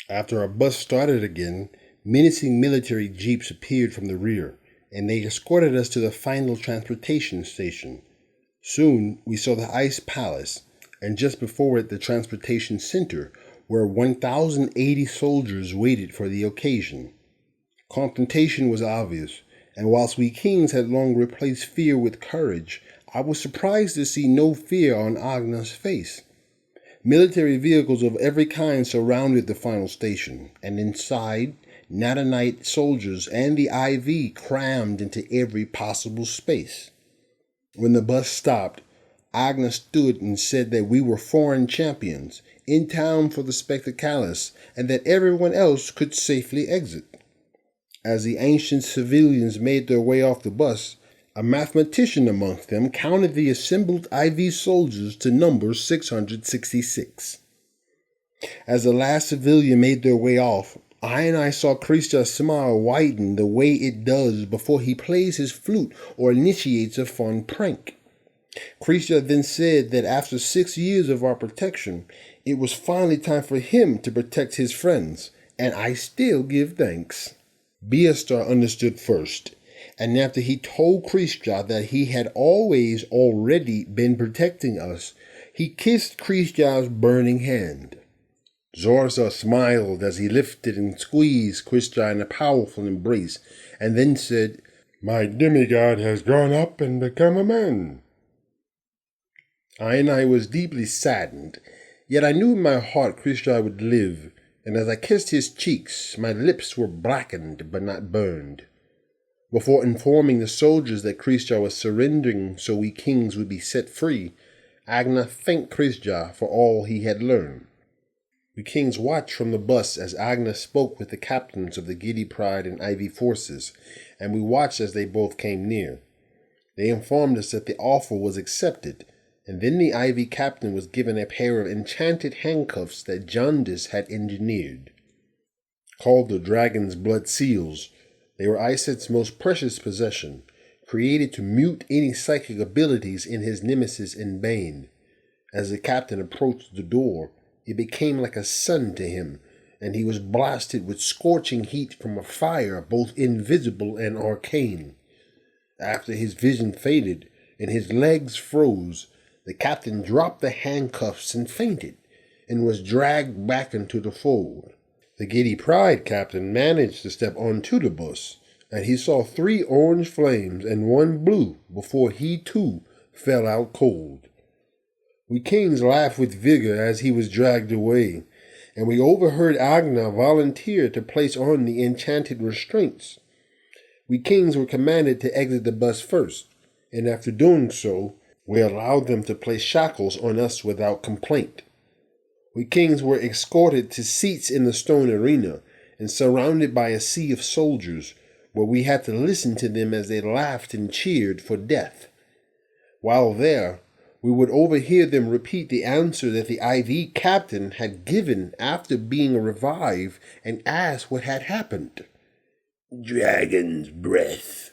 After our bus started again, menacing military jeeps appeared from the rear, and they escorted us to the final transportation station. Soon, we saw the Ice Palace, and just before it, the transportation center, where 1,080 soldiers waited for the occasion. Confrontation was obvious, and whilst we kings had long replaced fear with courage, I was surprised to see no fear on Agna's face. Military vehicles of every kind surrounded the final station, and inside, Natanite soldiers and the IV crammed into every possible space. When the bus stopped, Agna stood and said that we were foreign champions, in town for the spectaculus, and that everyone else could safely exit. As the ancient civilians made their way off the bus, a mathematician amongst them counted the assembled IV soldiers to number 666. As the last civilian made their way off, I saw Krishna's smile widen the way it does before he plays his flute or initiates a fun prank. Krishna then said that after 6 years of our protection, it was finally time for him to protect his friends, and I still give thanks. Beastar understood first, and after he told Krishna that he had already been protecting us, he kissed Krishna's burning hand. Zorza smiled as he lifted and squeezed Krishna in a powerful embrace, and then said, "My demigod has grown up and become a man." I was deeply saddened, yet I knew in my heart Krishna would live, and as I kissed his cheeks, my lips were blackened but not burned. Before informing the soldiers that Krishna was surrendering so we kings would be set free, Agna thanked Krishna for all he had learned. We kings watched from the bus as Agna spoke with the captains of the Giddy Pride and IV forces, and we watched as they both came near. They informed us that the offer was accepted, and then the IV captain was given a pair of enchanted handcuffs that Jaundice had engineered. Called the Dragon's Blood Seals, they were Iset's most precious possession, created to mute any psychic abilities in his nemesis in Bane. As the captain approached the door, it became like a sun to him, and he was blasted with scorching heat from a fire both invisible and arcane. After his vision faded and his legs froze, the captain dropped the handcuffs and fainted, and was dragged back into the fold. The Giddy Pride captain managed to step onto the bus, and he saw 3 orange flames and 1 blue before he too fell out cold. We kings laughed with vigor as he was dragged away, and we overheard Agna volunteer to place on the enchanted restraints. We kings were commanded to exit the bus first, and after doing so, we allowed them to place shackles on us without complaint. We kings were escorted to seats in the stone arena and surrounded by a sea of soldiers, where we had to listen to them as they laughed and cheered for death. While there, we would overhear them repeat the answer that the IV captain had given after being revived and ask what had happened. "Dragon's breath."